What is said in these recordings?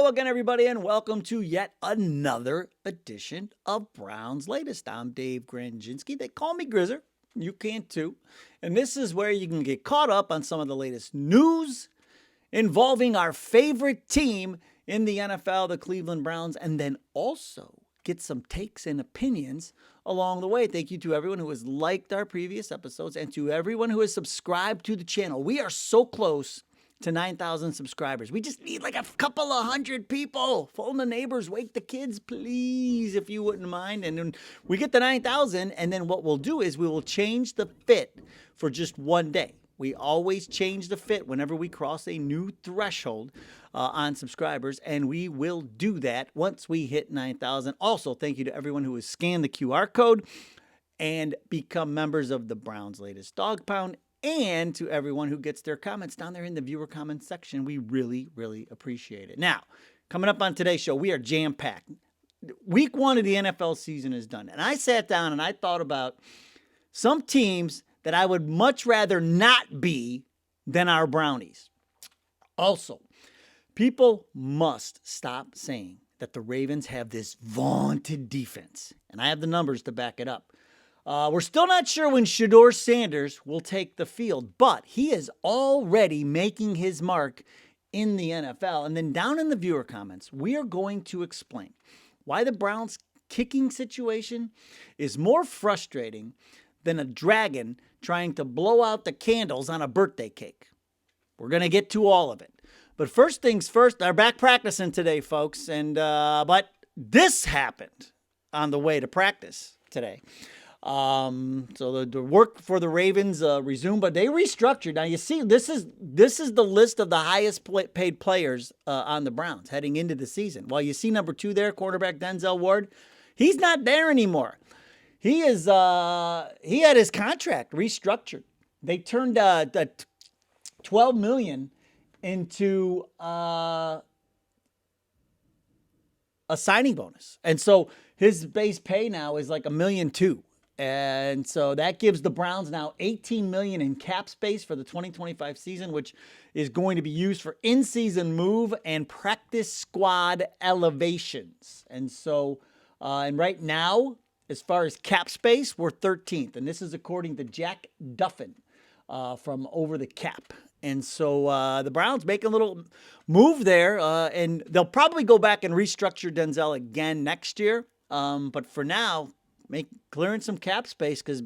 Hello again, everybody, and welcome to yet another edition of Brown's Latest. I'm Dave Grendzynski. They call me Grizzer. You can too. And this is where you can get caught up on some of the latest news involving our favorite team in the NFL, the Cleveland Browns, and then also get some takes and opinions along the way. Thank you to everyone who has liked our previous episodes and to everyone who has subscribed to the channel. We are so close to 9,000 subscribers. We just need like a couple of hundred people. Phone the neighbors, wake the kids, please, if you wouldn't mind. And then we get to 9,000, and then what we'll do is we will change the fit for just one day. We always change the fit whenever we cross a new threshold on subscribers, and we will do that once we hit 9,000. Also, thank you to everyone who has scanned the QR code and become members of the Browns' Latest Dog Pound, and to everyone who gets their comments down there in the viewer comments section. We really, really appreciate it. Now, coming up on today's show, we are jam-packed. Week 1 of the NFL season is done, and I sat down and I thought about some teams that I would much rather not be than our Brownies. Also, people must stop saying that the Ravens have this vaunted defense, and I have the numbers to back it up. We're still not sure when Shedeur Sanders will take the field, but he is already making his mark in the NFL. And then down in the viewer comments, we are going to explain why the Browns' kicking situation is more frustrating than a dragon trying to blow out the candles on a birthday cake. We're going to get to all of it. But first things first, they're back practicing today, folks. But this happened on the way to practice today. So the work for the Ravens resumed, but they restructured. Now you see, this is the list of the highest paid players on the Browns heading into the season. Well, you see number 2 there, quarterback Denzel Ward. He's not there anymore. He had his contract restructured. They turned $12 million into a signing bonus, and so his base pay now is like $1.2 million. And so that gives the Browns now $18 million in cap space for the 2025 season, which is going to be used for in-season move and practice squad elevations. And so, and right now, as far as cap space, we're 13th. And this is according to Jack Duffin from Over the Cap. And so the Browns make a little move there, and they'll probably go back and restructure Denzel again next year. But for now, clearing some cap space, because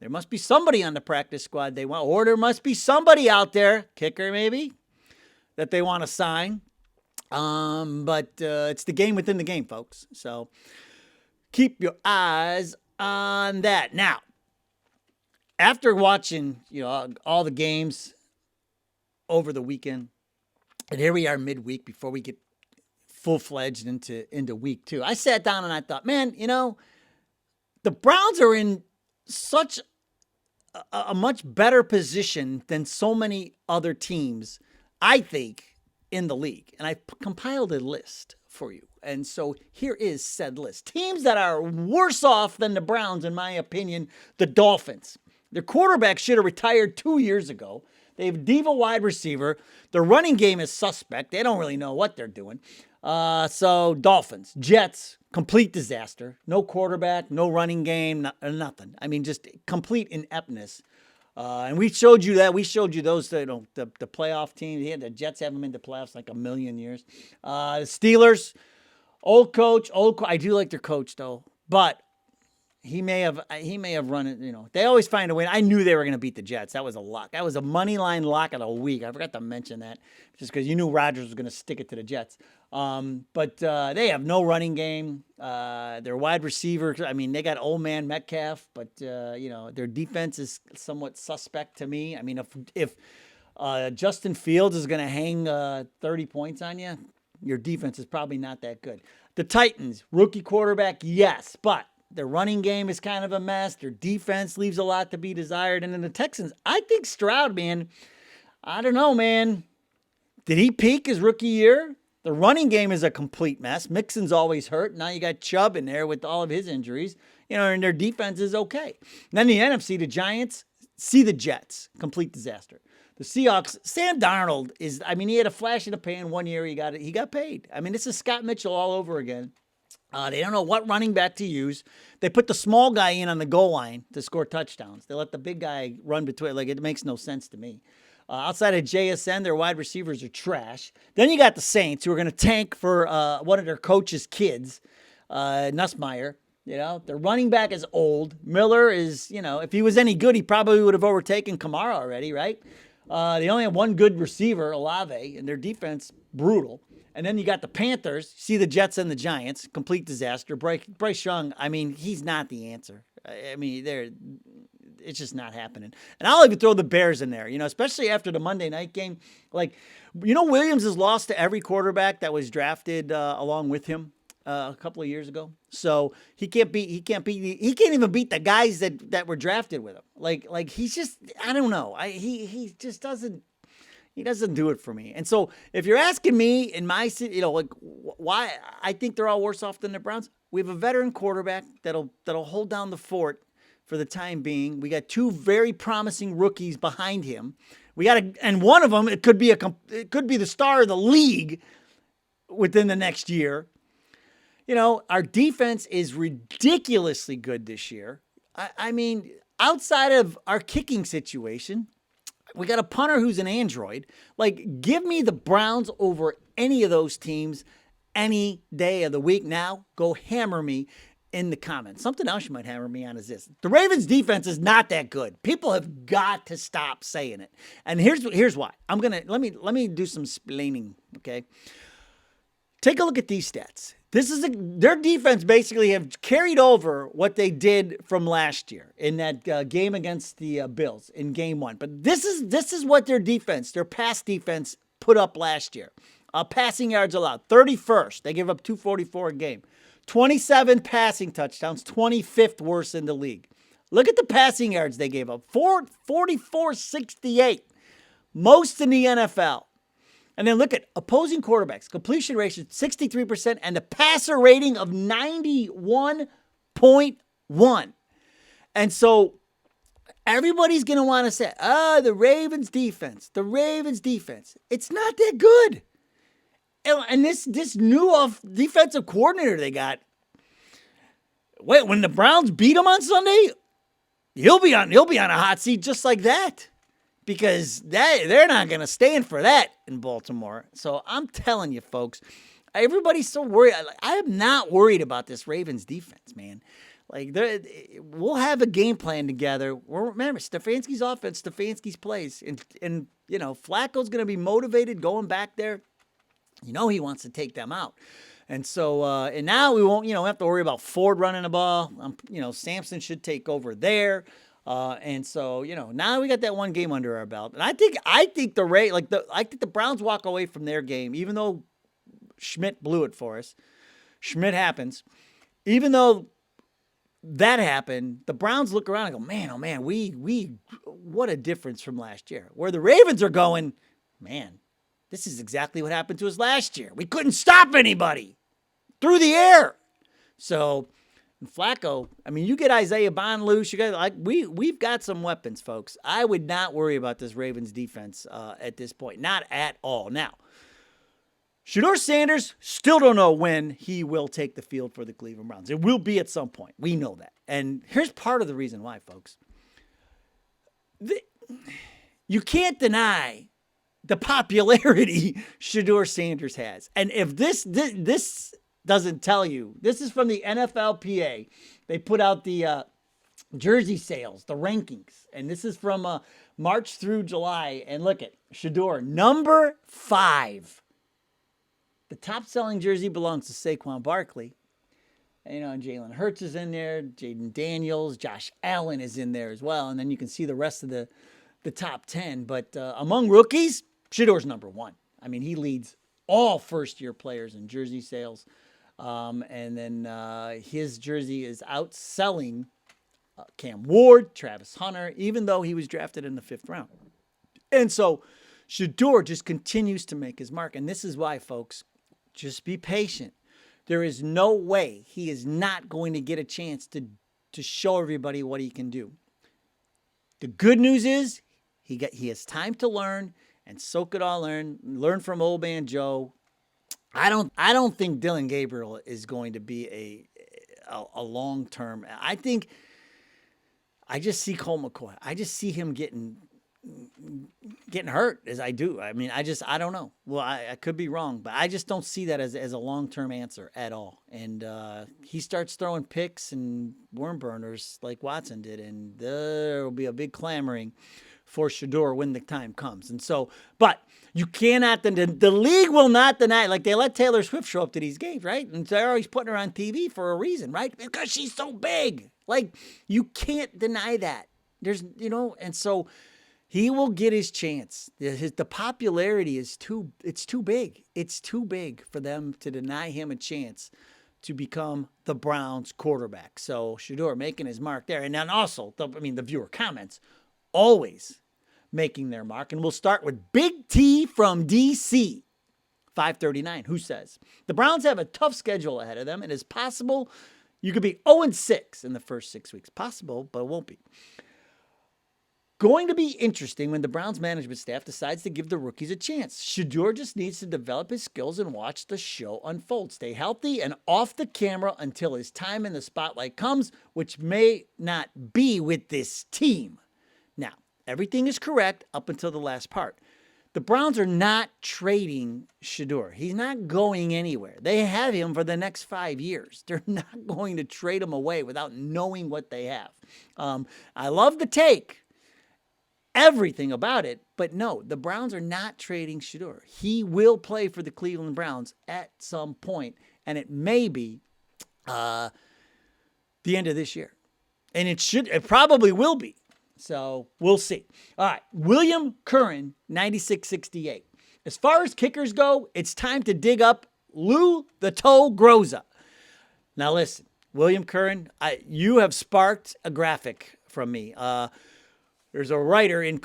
there must be somebody on the practice squad they want, or there must be somebody out there, kicker maybe, that they want to sign. But it's the game within the game, folks. So keep your eyes on that. Now, after watching all the games over the weekend, and here we are midweek before we get full-fledged into week 2, I sat down and I thought, man, the Browns are in such a much better position than so many other teams, I think, in the league. And I compiled a list for you. And so here is said list. Teams that are worse off than the Browns, in my opinion, the Dolphins. Their quarterback should have retired 2 years ago. They have a diva wide receiver. Their running game is suspect. They don't really know what they're doing. So Dolphins, Jets, complete disaster. No quarterback, no running game, nothing. I mean, just complete ineptness. And we showed you that. We showed you those, the playoff teams. Yeah, the Jets haven't been to playoffs like a million years. The Steelers, old coach. I do like their coach though, but he may have run it. They always find a way. I knew they were going to beat the Jets. That was a lock. That was a money line lock of the week. I forgot to mention that just because you knew Rodgers was going to stick it to the Jets. But they have no running game. Their wide receiver, I mean, they got old man Metcalf, but their defense is somewhat suspect to me. I mean, if Justin Fields is going to hang 30 points on you, your defense is probably not that good. The Titans, rookie quarterback, yes, but their running game is kind of a mess. Their defense leaves a lot to be desired. And then the Texans, I think Stroud, man, I don't know, man. Did he peak his rookie year? The running game is a complete mess. Mixon's always hurt. Now you got Chubb in there with all of his injuries. And their defense is okay. And then the NFC, the Giants, see the Jets, complete disaster. The Seahawks, Sam Darnold is, I mean, he had a flash in the pan one year. He got paid. I mean, this is Scott Mitchell all over again. They don't know what running back to use. They put the small guy in on the goal line to score touchdowns. They let the big guy run between. Like, it makes no sense to me. Outside of JSN, their wide receivers are trash. Then you got the Saints, who are going to tank for one of their coach's kids, Nussmeier. Their running back is old. Miller is, if he was any good, he probably would have overtaken Kamara already, right? They only have one good receiver, Olave, and their defense, brutal. And then you got the Panthers. See the Jets and the Giants. Complete disaster. Bryce Young, I mean, he's not the answer. I mean, it's just not happening. And I'll even throw the Bears in there, especially after the Monday night game. Like, Williams has lost to every quarterback that was drafted along with him a couple of years ago. So he can't even beat the guys that were drafted with him. Like he's just, I don't know. He just doesn't. He doesn't do it for me. And so if you're asking me in my city, why I think they're all worse off than the Browns, we have a veteran quarterback that'll hold down the fort for the time being. We got two very promising rookies behind him. And one of them, it could be the star of the league within the next year. Our defense is ridiculously good this year. I mean, outside of our kicking situation, we got a punter who's an android. Like, give me the Browns over any of those teams any day of the week. Now, go hammer me in the comments. Something else you might hammer me on is this. The Ravens defense is not that good. People have got to stop saying it. And here's why. Let me do some splaining, okay? Take a look at these stats. Their defense basically have carried over what they did from last year in that game against the Bills in game 1. But this is what their pass defense put up last year. Passing yards allowed, 31st. They gave up 244 a game. 27 passing touchdowns, 25th worst in the league. Look at the passing yards they gave up, 44.68, most in the NFL. And then look at opposing quarterbacks, completion ratio 63%, and the passer rating of 91.1. And so everybody's going to want to say, the Ravens defense. It's not that good. And this new defensive coordinator they got, when the Browns beat them on Sunday, he'll be on a hot seat just like that. Because they're not going to stand for that in Baltimore. So I'm telling you, folks, everybody's so worried. I am not worried about this Ravens defense, man. Like, we'll have a game plan together. Remember, Stefanski's offense, Stefanski's plays. And Flacco's going to be motivated going back there. He wants to take them out. And so, and now we won't, have to worry about Ford running the ball. Sampson should take over there. And so, now we got that one game under our belt. And I think the Browns walk away from their game, even though Schmidt blew it for us. Schmidt happens. Even though that happened, the Browns look around and go, man, oh man, what a difference from last year. Where the Ravens are going, man, this is exactly what happened to us last year. We couldn't stop anybody through the air. So, and Flacco, I mean, you get Isaiah Bond loose. You got we've got some weapons, folks. I would not worry about this Ravens defense at this point, not at all. Now, Shedeur Sanders, still don't know when he will take the field for the Cleveland Browns. It will be at some point. We know that, and here's part of the reason why, folks. You can't deny the popularity Shedeur Sanders has, and if this doesn't tell you. This is from the NFLPA. They put out the jersey sales, the rankings. And this is from March through July. And look at Shedeur, number 5. The top-selling jersey belongs to Saquon Barkley. And Jalen Hurts is in there. Jaden Daniels. Josh Allen is in there as well. And then you can see the rest of the top 10. But among rookies, Shedeur's number 1. I mean, he leads all first-year players in jersey sales. And then his jersey is outselling Cam Ward, Travis Hunter, even though he was drafted in the 5th round. And so Shedeur just continues to make his mark. And this is why, folks, just be patient. There is no way he is not going to get a chance to show everybody what he can do. The good news is He has time to learn and soak it all in. Learn from old man Joe. I don't think Dylan Gabriel is going to be a long term. I just see Colt McCoy. I just see him getting hurt as I do. I mean, I don't know. Well, I could be wrong, but I just don't see that as a long-term answer at all. And he starts throwing picks and worm burners like Watson did, and there will be a big clamoring for Shedeur when the time comes. And so, but you cannot, the league will not deny, like they let Taylor Swift show up to these games, right? And they're always putting her on TV for a reason, right? Because she's so big. Like, you can't deny that. There's, and so he will get his chance. The popularity is too big. It's too big for them to deny him a chance to become the Browns quarterback. So Shedeur making his mark there. And then also, the viewer comments, always making their mark. And we'll start with Big T from D.C., 539, who says, the Browns have a tough schedule ahead of them. It is possible you could be 0-6 in the first 6 weeks. Possible, but it won't be. Going to be interesting when the Browns management staff decides to give the rookies a chance. Shedeur just needs to develop his skills and watch the show unfold. Stay healthy and off the camera until his time in the spotlight comes, which may not be with this team. Now, everything is correct up until the last part. The Browns are not trading Shedeur. He's not going anywhere. They have him for the next 5 years. They're not going to trade him away without knowing what they have. I love the take. Everything about it, but no, the Browns are not trading Shedeur. He will play for the Cleveland Browns at some point, and it may be the end of this year. And it probably will be. So we'll see. All right, William Curran, 9668. As far as kickers go, it's time to dig up Lou the Toe Groza. Now listen, William Curran, you have sparked a graphic from me. There's a writer in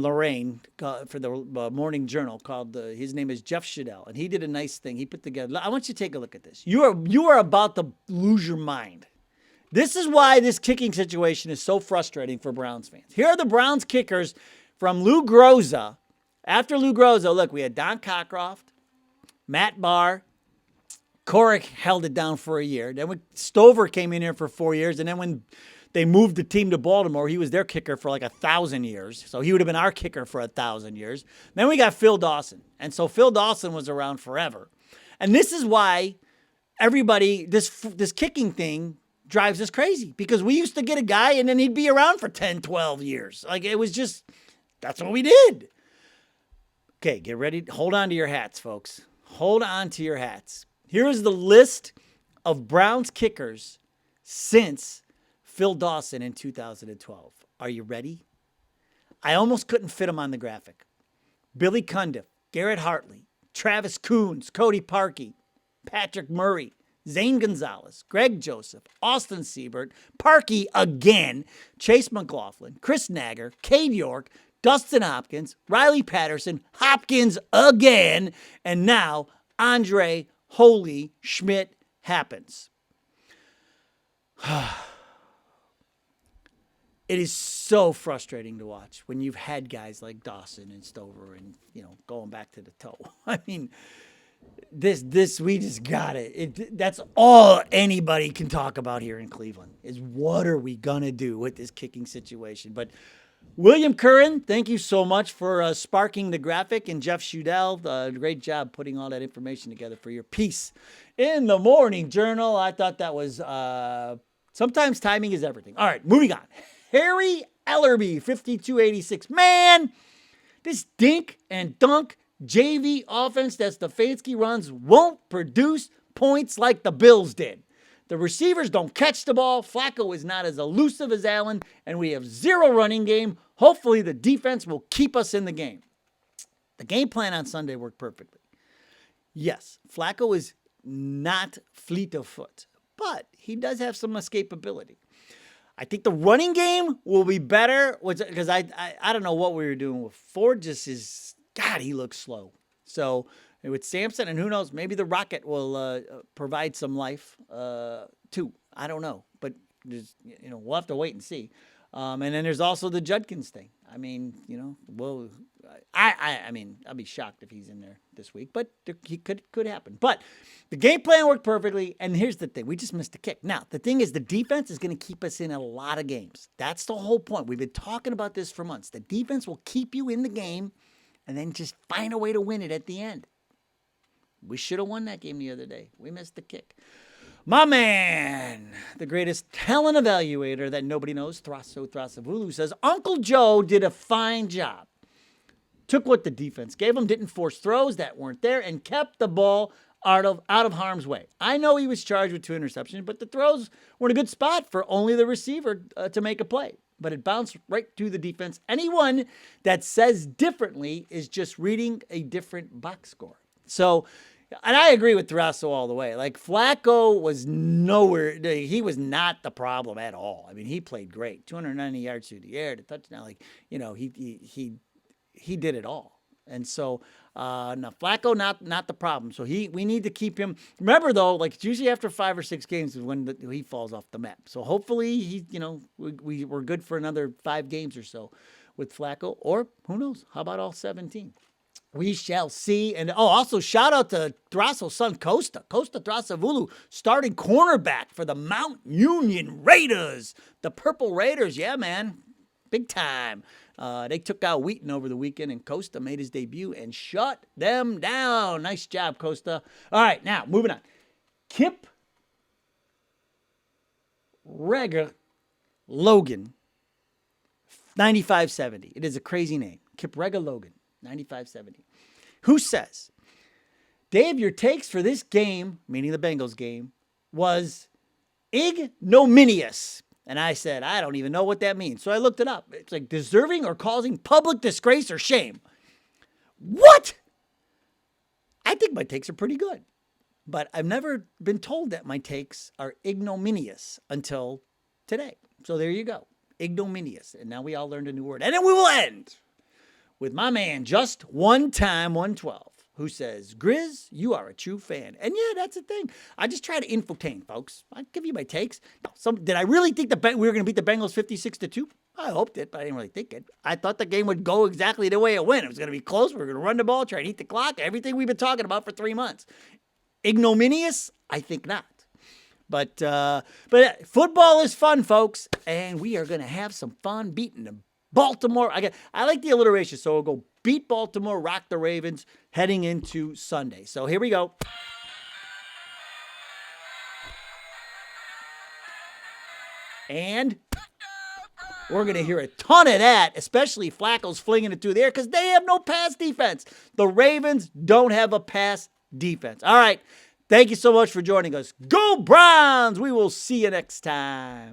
Lorraine for the Morning Journal called, his name is Jeff Shedeur, and he did a nice thing. He put together, I want you to take a look at this. You are about to lose your mind. This is why this kicking situation is so frustrating for Browns fans. Here are the Browns kickers from Lou Groza. After Lou Groza, look, we had Don Cockcroft, Matt Barr, Corrick held it down for a year. Then when Stover came in here for 4 years, and then when they moved the team to Baltimore, he was their kicker for like 1,000 years. So he would have been our kicker for 1,000 years. Then we got Phil Dawson. And so Phil Dawson was around forever. And this is why everybody, this kicking thing drives us crazy. Because we used to get a guy and then he'd be around for 10, 12 years. Like it was just, that's what we did. Okay, get ready. Hold on to your hats, folks. Hold on to your hats. Here is the list of Browns kickers since Phil Dawson in 2012. Are you ready? I almost couldn't fit him on the graphic. Billy Cundiff, Garrett Hartley, Travis Coons, Cody Parkey, Patrick Murray, Zane Gonzalez, Greg Joseph, Austin Siebert, Parkey again, Chase McLaughlin, Chris Nager, Cade York, Dustin Hopkins, Riley Patterson, Hopkins again, and now Andre Holy Schmidt happens. It is so frustrating to watch when you've had guys like Dawson and Stover and, going back to the toe. I mean, this we just got it. That's all anybody can talk about here in Cleveland is what are we going to do with this kicking situation. But William Curran, thank you so much for sparking the graphic. And Jeff Shedeur, great job putting all that information together for your piece in the Morning Journal. I thought that was sometimes timing is everything. All right, moving on. Harry Ellerby, 5286. Man, this dink and dunk JV offense that Stefanski runs won't produce points like the Bills did. The receivers don't catch the ball. Flacco is not as elusive as Allen, and we have zero running game. Hopefully the defense will keep us in the game. The game plan on Sunday worked perfectly. Yes, Flacco is not fleet of foot, but he does have some escapability. I think the running game will be better because I don't know what we were doing with Ford. Just is, God, he looks slow. So with Sampson and who knows, maybe the Rocket will provide some life too. I don't know, but just, we'll have to wait and see. And then there's also the Judkins thing. I mean, well, I mean, I'll be shocked if he's in there this week, but he could happen. But the game plan worked perfectly, and here's the thing: we just missed a kick. Now, the thing is, the defense is going to keep us in a lot of games. That's the whole point. We've been talking about this for months. The defense will keep you in the game, and then just find a way to win it at the end. We should have won that game the other day. We missed the kick. My man, the greatest talent evaluator that nobody knows, Thraso Thrasavulu, says Uncle Joe did a fine job. Took what the defense gave him, didn't force throws that weren't there, and kept the ball out of harm's way. I know he was charged with 2 interceptions, but the throws were in a good spot for only the receiver to make a play. But it bounced right to the defense. Anyone that says differently is just reading a different box score. So, and I agree with Thraso all the way. Like, Flacco was nowhere. He was not the problem at all. I mean, he played great. 290 yards through the air, the touchdown. Like, he did it all. And so, now Flacco, not the problem. So we need to keep him. Remember though, like, it's usually after 5 or 6 games is when he falls off the map. So hopefully we're good for another 5 games or so with Flacco, or who knows? How about all 17? We shall see. And also shout out to Thraso's son, Costa Thrasavulu, starting cornerback for the Mount Union Raiders. The Purple Raiders, yeah, man. Big time. They took out Wheaton over the weekend, and Costa made his debut and shut them down. Nice job, Costa. All right, now, moving on. Kip Rega Logan, 9570. It is a crazy name. Kip Rega Logan. 9570. Who says, Dave, your takes for this game, meaning the Bengals game, was ignominious. And I said, I don't even know what that means. So I looked it up. It's like deserving or causing public disgrace or shame. What? I think my takes are pretty good. But I've never been told that my takes are ignominious until today. So there you go. Ignominious. And now we all learned a new word. And then we will end with my man, Just One Time 112, who says, Grizz, you are a true fan. And yeah, that's the thing. I just try to infotain, folks. I give you my takes. Did I really think we were going to beat the Bengals 56-2? I hoped it, but I didn't really think it. I thought the game would go exactly the way it went. It was going to be close. We were going to run the ball, try to eat the clock, everything we've been talking about for 3 months. Ignominious? I think not. But football is fun, folks, and we are going to have some fun beating them. Baltimore, I like the alliteration, so we'll go beat Baltimore, rock the Ravens, heading into Sunday. So here we go. And we're going to hear a ton of that, especially Flacco's flinging it through the air because they have no pass defense. The Ravens don't have a pass defense. All right, thank you so much for joining us. Go Browns! We will see you next time.